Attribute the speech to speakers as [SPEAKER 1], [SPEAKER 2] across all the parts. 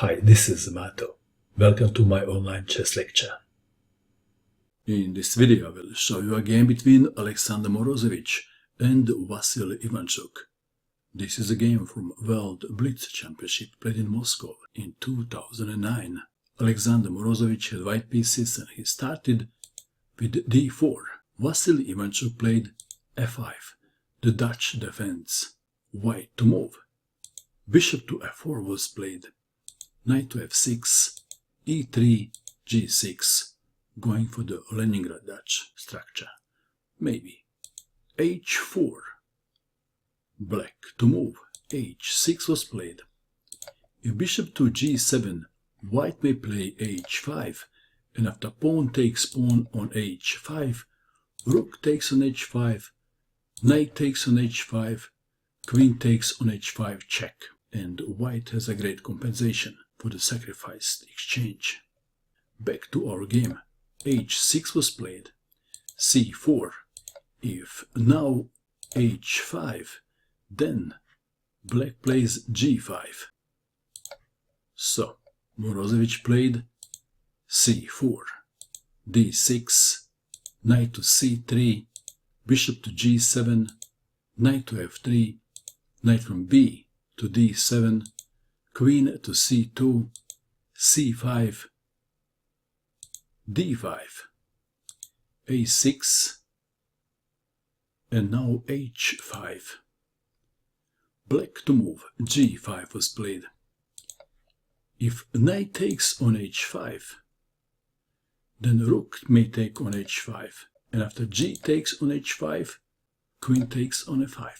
[SPEAKER 1] Hi, this is Mato. Welcome to my online chess lecture. In this video I will show you a game between Alexander Morozevich and Vassily Ivanchuk. This is a game from World Blitz Championship played in Moscow in 2009. Alexander Morozevich had white pieces and he started with d4. Vassily Ivanchuk played f5, the Dutch defense, white to move. Bishop to f4 was played. Knight to f6, e3, g6, going for the Leningrad Dutch structure. Maybe. h4, black to move. h6 was played. If bishop to g7, white may play h5, and after pawn takes pawn on h5, rook takes on h5, knight takes on h5, queen takes on h5 check, and white has a great compensation for the sacrificed exchange. Back to our game. h6 was played. c4. If now h5, then black plays g5. So, Morozevich played c4, d6, knight to c3, bishop to g7, knight to f3, knight from b to d7, queen to c2, c5, d5, a6, and now h5. Black to move, g5 was played. If knight takes on h5, then rook may take on h5, and after g takes on h5, queen takes on f5.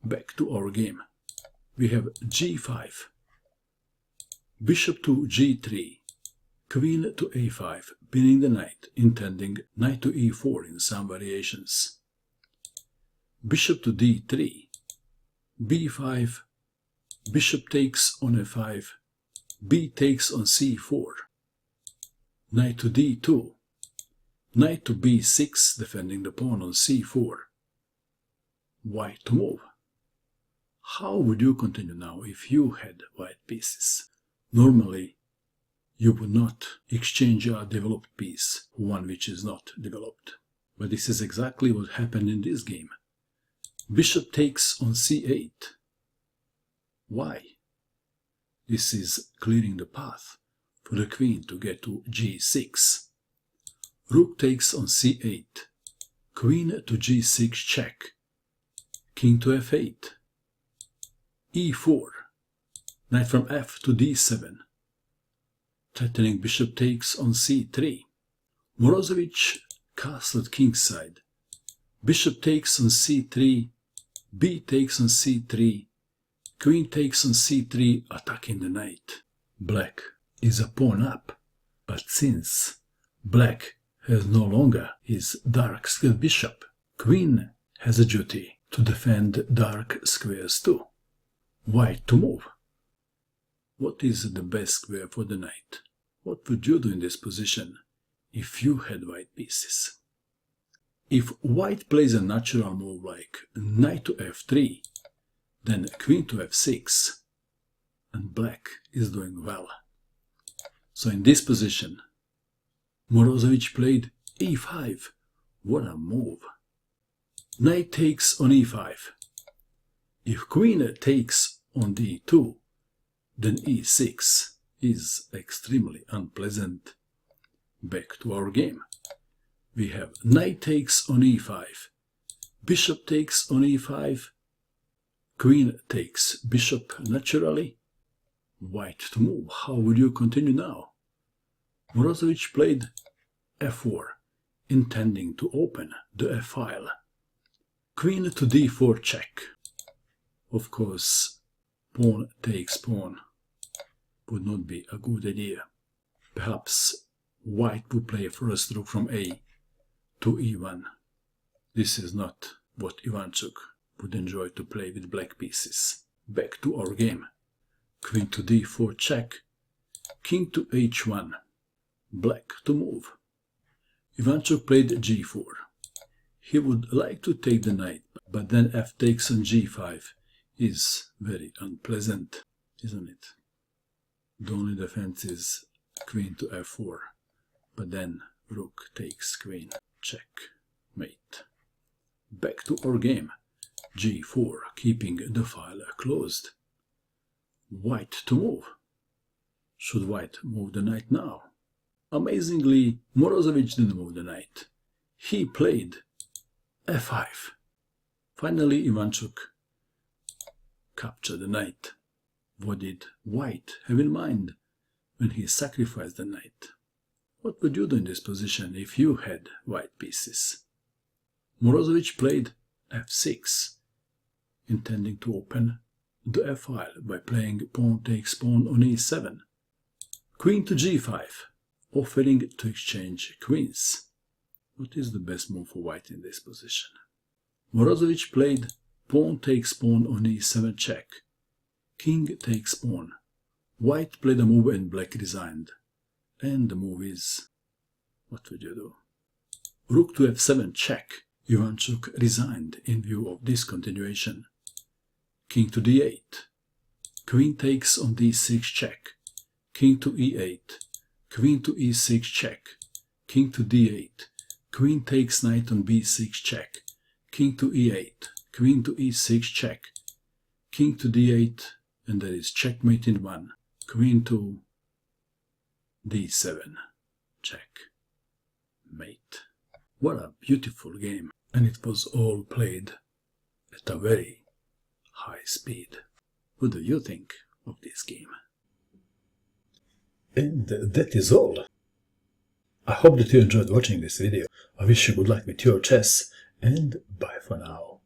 [SPEAKER 1] Back to our game. We have g5, bishop to g3, queen to a5, pinning the knight, intending knight to e4 in some variations. Bishop to d3, b5, bishop takes on f5, b takes on c4, knight to d2, knight to b6, defending the pawn on c4, white to move. How would you continue now if you had white pieces? Normally, you would not exchange a developed piece for one which is not developed. But this is exactly what happened in this game. Bishop takes on c8. Why? This is clearing the path for the queen to get to g6. Rook takes on c8. Queen to g6 check. King to f8. e4, knight from f to d7, threatening bishop takes on c3. Morozevich castled kingside. Bishop takes on c3, b takes on c3, queen takes on c3, attacking the knight. Black is a pawn up, but since black has no longer his dark squared bishop, queen has a duty to defend dark squares too. White to move. What is the best square for the knight? What would you do in this position if you had white pieces? If white plays a natural move like knight to f3, then queen to f6, and black is doing well. So in this position, Morozevich played e5. What a move. Knight takes on e5. If queen takes on d2, then e6 is extremely unpleasant. Back to our game. We have knight takes on e5, bishop takes on e5, queen takes bishop naturally, white to move. How would you continue now? Morozevich played f4, intending to open the f-file. Queen to d4 check. Of course, pawn takes pawn would not be a good idea. Perhaps white would play first rook from a to e1. This is not what Ivanchuk would enjoy to play with black pieces. Back to our game. Queen to d4 check. King to h1. Black to move. Ivanchuk played g4. He would like to take the knight, but then f takes on g5 is very unpleasant, isn't it? The only defense is queen to f4, but then rook takes queen, check, mate. Back to our game, g4, keeping the file closed. White to move. Should white move the knight now? Amazingly, Morozevich didn't move the knight. He played f5. Finally, Ivanchuk captured the knight. What did white have in mind when he sacrificed the knight? What would you do in this position if you had white pieces? Morozevich played f6, intending to open the f-file by playing pawn takes pawn on e7. Queen to g5, offering to exchange queens. What is the best move for white in this position? Morozevich played pawn takes pawn on e7 check. King takes pawn. White played a move and black resigned. And the move is... what would you do? Rook to f7 check. Ivanchuk resigned in view of this continuation. King to d8. Queen takes on d6 check. King to e8. Queen to e6 check. King to d8. Queen takes knight on b6 check. King to e8. Queen to e6 check. King to d8. And there is checkmate in one. Queen to d7 check. Mate. What a beautiful game. And it was all played at a very high speed. What do you think of this game? And that is all. I hope that you enjoyed watching this video. I wish you good luck with your chess, and bye for now.